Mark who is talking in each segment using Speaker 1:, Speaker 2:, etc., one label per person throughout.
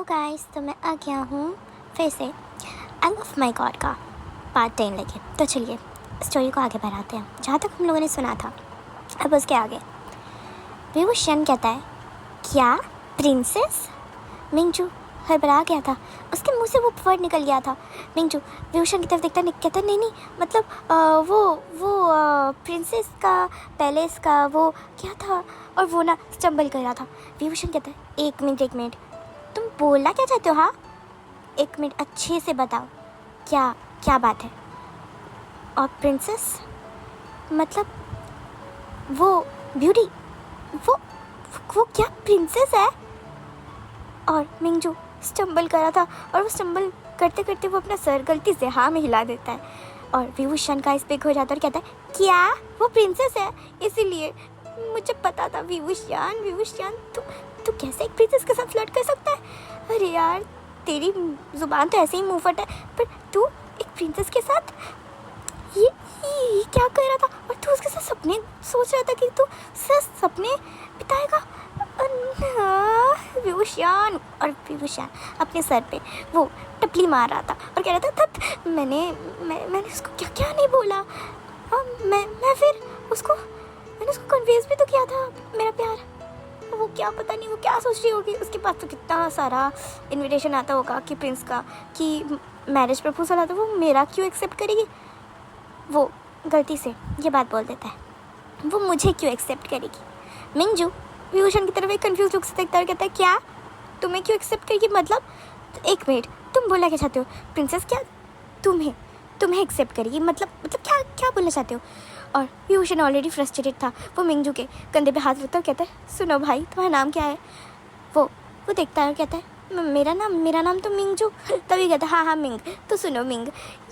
Speaker 1: Guys, तो मैं आ गया हूँ फिर से आई लव माई गॉड का पार्ट 10 लेके। तो चलिए स्टोरी को आगे बढ़ाते हैं जहाँ तक हम लोगों ने सुना था। अब उसके आगे विभूषण कहता है, क्या प्रिंसेस? मिंगजू हड़बड़ा गया था, उसके मुंह से वो वर्ड निकल गया था। मिंगजू विभूषण की तरफ देखता कहता नहीं मतलब वो प्रिंसेस का पैलेस का वो क्या था, और वो ना स्टम्बल कर रहा था। विभूषण कहता है, एक मिनट तुम बोलना क्या चाहते हो? हाँ, एक मिनट अच्छे से बताओ, क्या क्या बात है? और प्रिंसेस मतलब वो ब्यूटी, वो क्या प्रिंसेस है? और मिंगजू स्टम्बल कर रहा था, और वो स्टम्बल करते करते वो अपना सर गलती से हाँ में हिला देता है, और विभूषण का स्पीक हो जाता है और कहता है, क्या वो प्रिंसेस है? इसीलिए मुझे पता था। विभूषण तू कैसे एक प्रिंसेस के साथ फ्लर्ट कर सकता है? अरे यार, तेरी जुबान तो ऐसे ही मुंह फट है, पर तू एक प्रिंसेस के साथ ये क्या कर रहा था? और तू उसके साथ सपने सोच रहा था कि तू सपने बिताएगा? विभूषण अपने सर पे वो टपली मार रहा था और कह रहा था, मैंने उसको क्या नहीं बोला। मैं फिर मैंने उसको कन्विंस भी तो किया था मेरा प्यार। वो क्या, पता नहीं वो क्या सोच रही होगी। उसके पास तो कितना सारा इनविटेशन आता होगा कि प्रिंस का, कि मैरिज प्रपोजल आता, वो मेरा क्यों एक्सेप्ट करेगी? वो गलती से ये बात बोल देता है, वो मुझे क्यों एक्सेप्ट करेगी? मिंगजू विभूषण की तरफ एक कंफ्यूज लुक से देखता है और कहता है, क्या तुम्हें क्यों एक्सेप्ट करेगी? मतलब एक मिनट, तुम बोलना क्या चाहते हो? प्रिंसेस क्या तुम्हें एक्सेप्ट करेगी? मतलब क्या बोलना चाहते हो? और विभूषण ऑलरेडी फ्रस्ट्रेटेड था। वो मिंगजू के कंधे पे हाथ रखता है और कहता है, सुनो भाई, तुम्हारा नाम क्या है? वो देखता है और कहता है, मेरा नाम तो मिंगजू। तभी कहता है, हाँ मिंग। तो सुनो मिंग,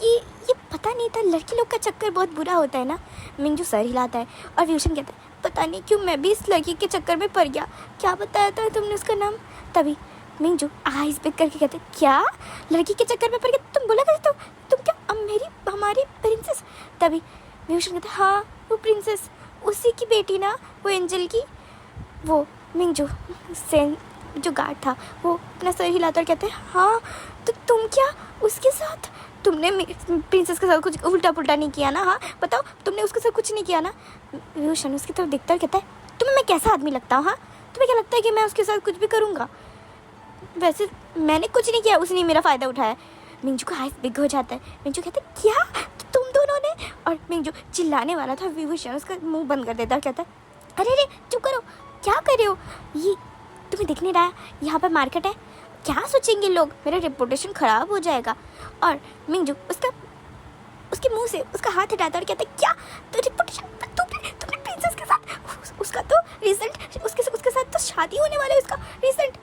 Speaker 1: ये पता नहीं था, लड़की लोग का चक्कर बहुत बुरा होता है ना। मिंगजू सर हिलाता है और विभूषण कहता है, पता नहीं क्यों मैं भी इस लड़की के चक्कर में पड़ गया। क्या बताया था तुमने उसका नाम? तभी मिंगजू आईज पिक करके कहते, क्या लड़की के चक्कर में पड़ गया? तुम बोला करते हो, तुम क्या हमारी प्रिंसेस? तभी विभूषण कहते, हाँ वो प्रिंसेस, उसी की बेटी ना, वो एंजल की। वो मिंगजू सेन जो गार्ड था वो अपना सर हिलाता और कहते हैं, हाँ तो तुम क्या उसके साथ, तुमने प्रिंसेस के साथ कुछ उल्टा पुल्टा नहीं किया ना? हाँ बताओ, तुमने उसके साथ कुछ नहीं किया ना? विभूषण उसकी तरफ देखता और कहता है, तुम्हें मैं कैसा आदमी लगता हूँ? हाँ, तुम्हें क्या लगता है कि मैं उसके साथ कुछ भी करूँगा? वैसे मैंने कुछ नहीं किया, उसने मेरा फ़ायदा उठाया। मिंगजू का हाथ बिग हो जाता है। मिंगजू कहता है, क्या तुम दोनों ने? और मिंगजू चिल्लाने वाला था, विभूषण उसका मुंह बंद कर देता और कहता है, अरे चुप करो, क्या कर रहे हो? ये तुम्हें दिख नहीं रहा यहाँ पर मार्केट है? क्या सोचेंगे लोग? मेरा रेपुटेशन ख़राब हो जाएगा। और मिंगजू उसके मुंह से उसका हाथ हटाता और कहता है, क्या तो रेपुटेशन? तुमने प्रिंसेस के साथ, उसका तो रिजल्ट, उसके साथ तो शादी होने वाला है, उसका रिजल्ट।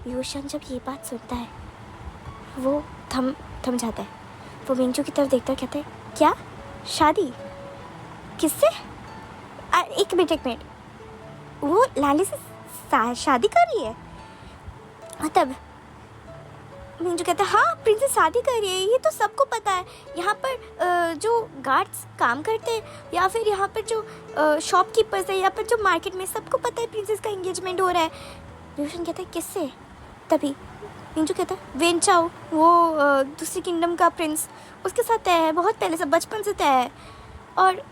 Speaker 1: विभूषण जब ये बात सुनता है वो थम जाता है। वो मिंगजू की तरफ देखता है, कहता है, क्या शादी? किससे? एक मिनट, वो लाली से शादी कर रही है? तब मिंगजू कहता है, हाँ प्रिंसेस शादी कर रही है, ये तो सबको पता है। यहाँ पर जो गार्ड्स काम करते हैं, या फिर यहाँ पर जो शॉपकीपर्स है, या फिर जो मार्केट में, सबको पता है प्रिंसेस का एंगेजमेंट हो रहा है। विभूषण कहता है, किससे? तभी मिंगजू कहता है, वेन चाओ, वो दूसरी किंगडम का प्रिंस, उसके साथ तय है, बहुत पहले से, बचपन से तय है, और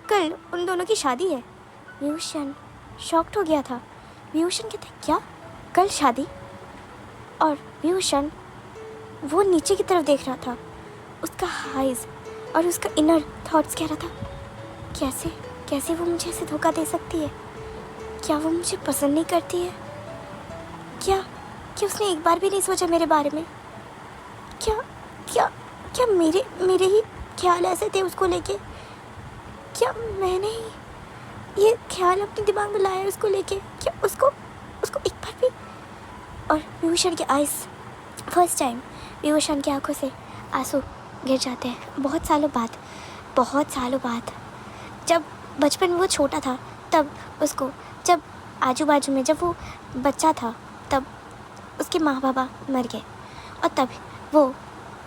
Speaker 1: कल उन दोनों की शादी है। विभूषण शॉक्ड हो गया था। विभूषण कहता है, क्या कल शादी? और विभूषण वो नीचे की तरफ देख रहा था, उसका हाइज और उसका इनर थॉट्स कह रहा था, कैसे वो मुझे ऐसे धोखा दे सकती है? क्या वो मुझे पसंद नहीं करती है? क्या उसने एक बार भी नहीं सोचा मेरे बारे में? क्या मेरे ही ख्याल ऐसे थे उसको लेके? क्या मैंने ही ये ख्याल अपने दिमाग में लाया उसको लेके? क्या उसको एक बार भी? और विभूषण के आइज़, फर्स्ट टाइम विभूषण की आंखों से आंसू गिर जाते हैं। बहुत सालों बाद जब बचपन में वो छोटा था, तब उसको, जब आजू बाजू में जब वो बच्चा था, तब उसके माँ बाबा मर गए, और तब वो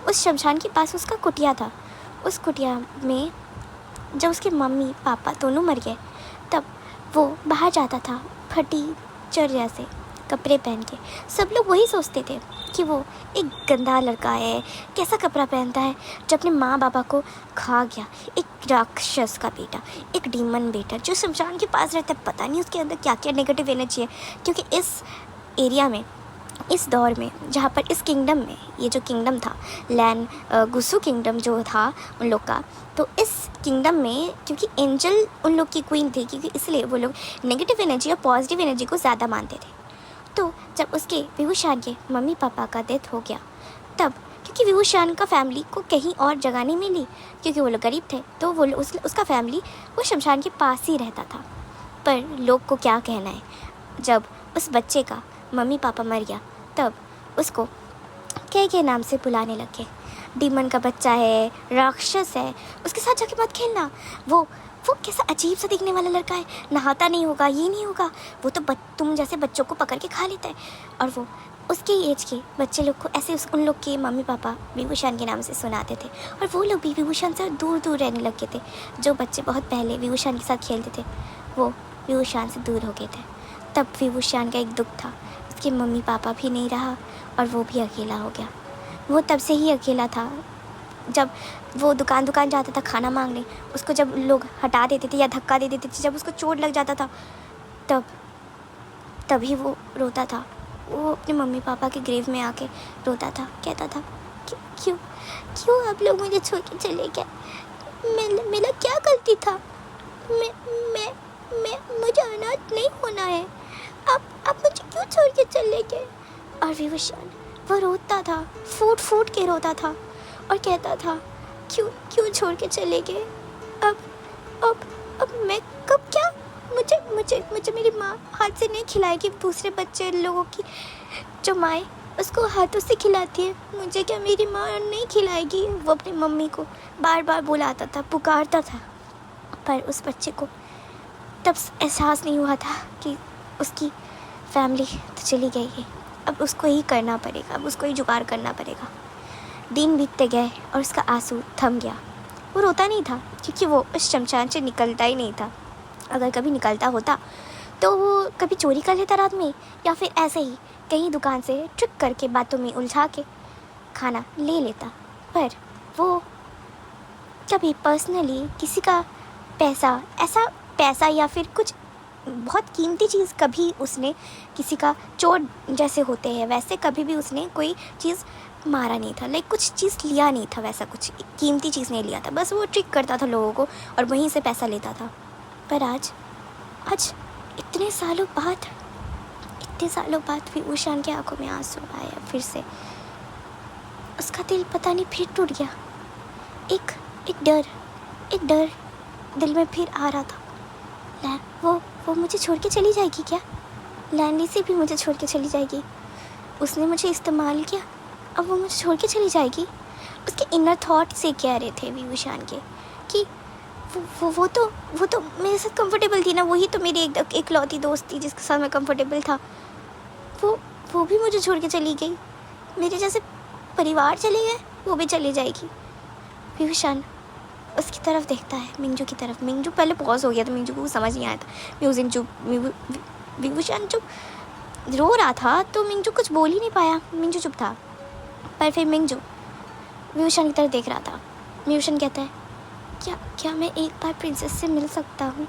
Speaker 1: उस शमशान के पास उसका कुटिया था। उस कुटिया में जब उसके मम्मी पापा दोनों मर गए, तब वो बाहर जाता था फटी चढ़ जैसे कपड़े पहन के। सब लोग वही सोचते थे कि वो एक गंदा लड़का है, कैसा कपड़ा पहनता है, जो अपने माँ बाबा को खा गया, एक राक्षस का बेटा, एक डीमन बेटा जो शमशान के पास रहता है। पता नहीं उसके अंदर क्या क्या नेगेटिव एनर्जी है, क्योंकि इस एरिया में, इस दौर में, जहाँ पर इस किंगडम में, ये जो किंगडम था लैन गुसु किंगडम जो था उन लोग का, तो इस किंगडम में क्योंकि एंजल उन लोग की क्वीन थी, क्योंकि इसलिए वो लोग नेगेटिव एनर्जी और पॉजिटिव एनर्जी को ज़्यादा मानते थे। तो जब उसके विभूषण के मम्मी पापा का डेथ हो गया, तब क्योंकि विभूषण का फैमिली को कहीं और जगह नहीं मिली, क्योंकि वो लोग गरीब थे, तो वो उसका फैमिली वो शमशान के पास ही रहता था। पर लोग को क्या कहना है, जब उस बच्चे का मम्मी पापा मर गया, तब उसको के नाम से बुलाने लगे। डीमन का बच्चा है, राक्षस है, उसके साथ जाके मत खेलना, वो कैसा अजीब सा दिखने वाला लड़का है, नहाता नहीं होगा, ये नहीं होगा, वो तो तुम जैसे बच्चों को पकड़ के खा लेता है। और वो उसके एज के बच्चे लोग को ऐसे उन लोग के मम्मी पापा विभूषण के नाम से सुनाते थे, और वो लोग भी विभूषण से दूर दूर रहने लग गए थे। जो बच्चे बहुत पहले विभूषण के साथ खेलते थे, वो विभूषण से दूर हो गए थे। तब विभूषण का एक दुख था, उसके मम्मी पापा भी नहीं रहा और वो भी अकेला हो गया। वो तब से ही अकेला था। जब वो दुकान जाता था खाना मांगने, उसको जब लोग हटा देते थे या धक्का दे देते थे, जब उसको चोट लग जाता था, तभी वो रोता था। वो अपने मम्मी पापा के ग्रेव में आके रोता था, कहता था क्यों आप लोग मुझे छोड़ के चले गए, मेरा क्या गलती था, मैं मुझे अनाथ नहीं होना है, आप मुझे क्यों छोड़ के चले गए। और विभूषण वो रोता था, फूट के रोता था और कहता था क्यों छोड़ के चले गए, अब मैं कब क्या, मुझे मेरी माँ हाथ से नहीं खिलाएगी, दूसरे बच्चे लोगों की जो माएँ उसको हाथों से खिलाती है, मुझे क्या मेरी माँ नहीं खिलाएगी। वो अपनी मम्मी को बार बार बुलाता था, पुकारता था, पर उस बच्चे को तब एहसास नहीं हुआ था कि उसकी फैमिली तो चली गई है, अब उसको ही करना पड़ेगा, अब उसको ही जुगाड़ करना पड़ेगा। दिन बीतते गए और उसका आंसू थम गया। वो रोता नहीं था, क्योंकि वो उस शमशान से निकलता ही नहीं था। अगर कभी निकलता होता तो वो कभी चोरी कर लेता रात में, या फिर ऐसे ही कहीं दुकान से ट्रिक करके बातों में उलझा के खाना ले लेता। पर वो कभी पर्सनली किसी का पैसा या फिर कुछ बहुत कीमती चीज़, कभी उसने किसी का चोर जैसे होते हैं वैसे कभी भी उसने कोई चीज़ मारा नहीं था, लाइक कुछ चीज़ लिया नहीं था, वैसा कुछ कीमती चीज़ नहीं लिया था। बस वो ट्रिक करता था लोगों को और वहीं से पैसा लेता था। पर आज इतने सालों बाद विभूषण की आंखों में आंसू आया फिर से। उसका दिल पता नहीं फिर टूट गया। एक डर दिल में फिर आ रहा था। वो मुझे छोड़ के चली जाएगी क्या? लैंडी से भी मुझे छोड़ के चली जाएगी। उसने मुझे इस्तेमाल किया, अब वो मुझे छोड़ के चली जाएगी। उसके इनर थॉट से कह रहे थे विभूषण के कि वो तो मेरे साथ कंफर्टेबल थी ना, वही तो मेरी एकलौती दोस्त थी जिसके साथ मैं कंफर्टेबल था। वो भी मुझे छोड़ के चली गई। मेरे जैसे परिवार चले गए, वो भी चली जाएगी। विभूषण उसकी तरफ देखता है, मिंजू की तरफ। मिंजू पहले पॉज हो गया था, मिंजू को समझ नहीं आया था। विभूषण चुप रो रहा था तो मिंजू कुछ बोल ही नहीं पाया, मिंजू चुप था। पर फिर मिंजू विभूषण की तरफ देख रहा था। विभूषण कहता है क्या मैं एक बार प्रिंसेस से मिल सकता हूँ?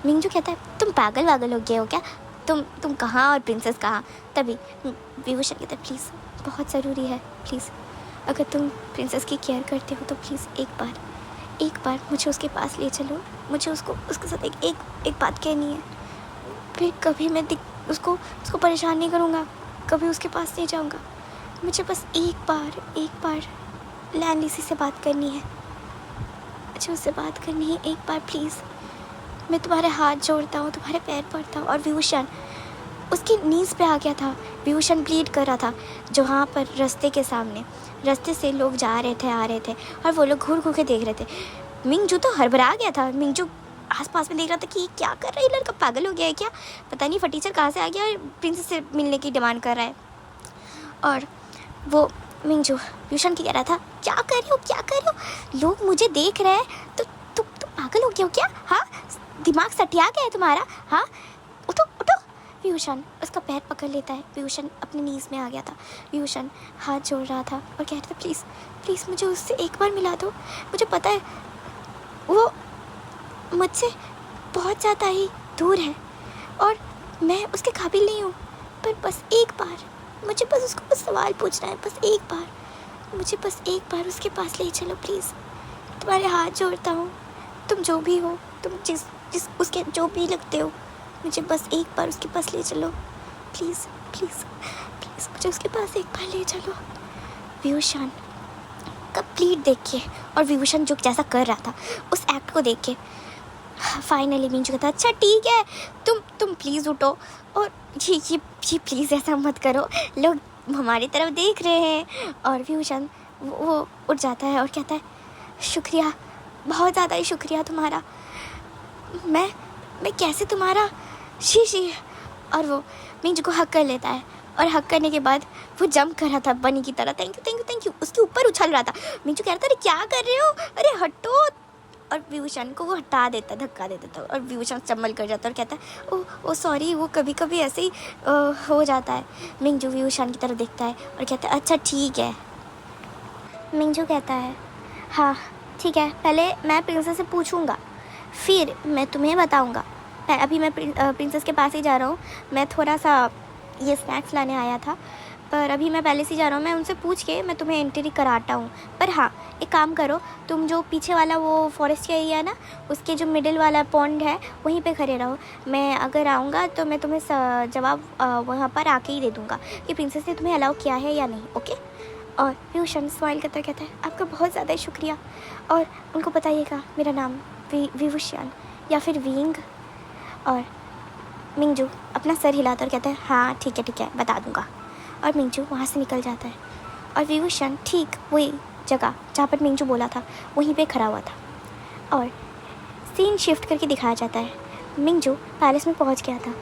Speaker 1: मिंजू कहता है तुम पागल हो गए हो क्या, तुम कहाँ और प्रिंसेस कहाँ? तभी विभूषण कहता है प्लीज़ बहुत ज़रूरी है, प्लीज़ अगर तुम प्रिंसेस की केयर करते हो तो प्लीज़ एक बार मुझे उसके पास ले चलो। मुझे उसके साथ एक बात कहनी है। फिर कभी मैं उसको परेशान नहीं करूँगा, कभी उसके पास नहीं जाऊँगा। मुझे बस एक बार लैंडलीसी से बात करनी है, मुझे उससे बात करनी है एक बार प्लीज़। मैं तुम्हारे हाथ जोड़ता हूँ, तुम्हारे पैर पड़ता हूँ। और विभूषण उसकी नीज़ पे आ गया था। विभूषण प्लीड कर रहा था। जहाँ पर रास्ते से लोग जा रहे थे, आ रहे थे, और वो लोग घूर के देख रहे थे। मिंजू तो हड़बड़ा गया था। मिंजू आसपास में देख रहा था कि क्या कर रहा है लड़का, पागल हो गया है क्या? पता नहीं फटीचर कहाँ से आ गया और प्रिंसेस से मिलने की डिमांड कर रहा है। और वो मिंजू विभूषण की कह रहा था क्या कर रहे हो, लोग मुझे देख रहे हैं तो तुम पागल हो गए हो क्या? हाँ, दिमाग सटिया गया है तुम्हारा? हाँ, उठो। विभूषण उसका पैर पकड़ लेता है। विभूषण अपने नीज़ में आ गया था। विभूषण हाथ जोड़ रहा था और कह रहा था प्लीज़ प्लीज़ मुझे उससे एक बार मिला दो। मुझे पता है वो मुझसे बहुत ज़्यादा ही दूर है और मैं उसके काबिल नहीं हूँ, पर बस एक बार मुझे बस उसको बस सवाल पूछना है, बस एक बार मुझे बस एक बार उसके पास ले चलो प्लीज़। तुम्हारे हाथ जोड़ता हूँ, तुम जो भी हो, तुम जिस उसके जो भी लगते हो, मुझे बस एक बार उसके पास ले चलो प्लीज़ प्लीज़ प्लीज़, मुझे उसके पास एक बार ले चलो। विभूषण कंप्लीट देख के और विभूषण जो जैसा कर रहा था उस एक्ट को देख के फाइनली मिंजू कहता अच्छा ठीक है, तुम प्लीज़ उठो और ये प्लीज़ ऐसा मत करो, लोग हमारी तरफ देख रहे हैं। और विभूषण वो उठ जाता है और कहता है शुक्रिया, बहुत ज़्यादा ही शुक्रिया तुम्हारा, मैं कैसे तुम्हारा शी। और वो मिंजू को हक कर लेता है और हक करने के बाद वो जंप कर रहा था बनी की तरह, थैंक यू उसके ऊपर उछल रहा था। मिंजू कह रहा था अरे क्या कर रहे हो, अरे हटो, और विभूषण को वो हटा देता, धक्का दे देता और विभूषण चंबल कर जाता और कहता है ओ सॉरी, वो कभी कभी ऐसे ही हो जाता है। मिंजू विभूषण की तरफ देखता है और कहता है अच्छा ठीक है। मिंजू कहता है हाँ ठीक है, पहले मैं प्रिंसेस से पूछूंगा फिर मैं तुम्हें बताऊंगा। अभी मैं प्रिंसेस के पास ही जा रहा हूँ, मैं थोड़ा सा ये स्नैक्स लाने आया था, पर अभी मैं पहले से जा रहा हूँ, मैं उनसे पूछ के मैं तुम्हें एंट्री कराता हूँ। पर हाँ एक काम करो, तुम जो पीछे वाला वो फॉरेस्ट एरिया है ना, उसके जो मिडिल वाला पॉन्ड है वहीं पे खड़े रहो, मैं अगर आऊँगा तो मैं तुम्हें जवाब वहाँ पर आके ही दे दूँगा कि प्रिंसेस ने तुम्हें अलाउ किया है या नहीं, ओके। और विभूषण स्माइल करता कहता है आपका बहुत ज़्यादा शुक्रिया, और उनको बताइएगा मेरा नाम विभूषण या फिर विंग। और मिंजू अपना सर हिलाता और कहता है हाँ ठीक है बता दूँगा। और मिंजू वहाँ से निकल जाता है और विभूषण ठीक वही जगह जहाँ पर मिंजू बोला था वहीं पे खड़ा हुआ था। और सीन शिफ्ट करके दिखाया जाता है, मिंजू पैलेस में पहुँच गया था।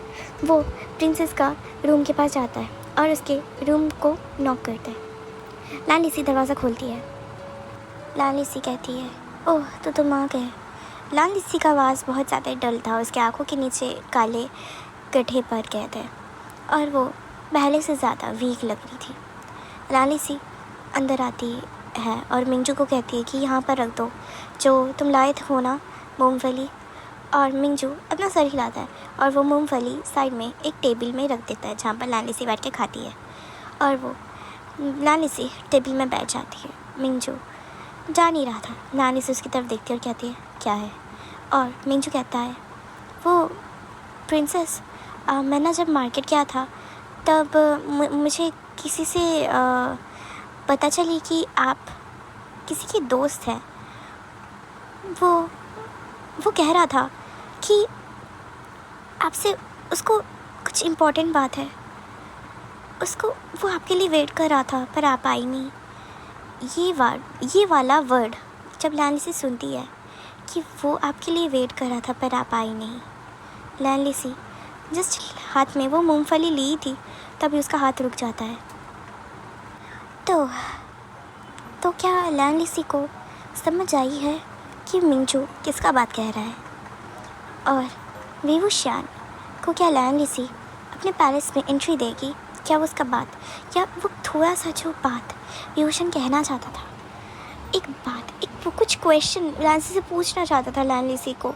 Speaker 1: वो प्रिंसेस का रूम के पास जाता है और उसके रूम को नॉक करता है। लालिसी दरवाज़ा खोलती है। लालिसी कहती है ओह तो तुम आ गए। लालिसी का आवाज़ बहुत ज़्यादा डल था, उसके आँखों के नीचे काले गड्ढे पड़ गए थे और वो पहले से ज़्यादा वीक लग रही थी। लालिसी अंदर आती है और मिंजू को कहती है कि यहाँ पर रख दो जो तुम लाए थे हो ना, मूंगफली। और मिंजू अपना सर हिलाता है और वो मूंगफली साइड में एक टेबल में रख देता है जहाँ पर लालिसी बैठ के खाती है। और वो लालिसी टेबल में बैठ जाती है। मिंजू जा नहीं रहा था, लालिसी उसकी तरफ देखती है और कहती है क्या है। और मिंजू कहता है वो प्रिंसेस मैं ना जब मार्केट गया था तब मुझे किसी से पता चली कि आप किसी के दोस्त हैं। वो कह रहा था कि आपसे उसको कुछ इम्पोर्टेंट बात है, उसको वो आपके लिए वेट कर रहा था पर आप आई नहीं। ये वाला वर्ड जब लालिसी सुनती है कि वो आपके लिए वेट कर रहा था पर आप आई नहीं, लालिसी जस्ट हाथ में वो मूंगफली ली थी तभी उसका हाथ रुक जाता है। तो क्या लालिसी को समझ आई है कि मिंजू किसका बात कह रहा है। और विभूषण को क्या लालिसी अपने पैलेस में एंट्री देगी, क्या वो उसका बात, क्या वो थोड़ा सा जो बात विभूषण कहना चाहता था, एक कुछ क्वेश्चन लालिसी से पूछना चाहता था लालिसी को,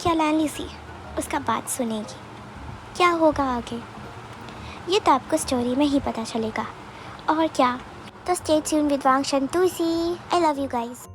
Speaker 1: क्या लालिसी उसका बात सुनेगी, क्या होगा आगे, ये तो आपको स्टोरी में ही पता चलेगा। और क्या, तो स्टे ट्यून्ड विद वांगशन Tulsi. I love you guys.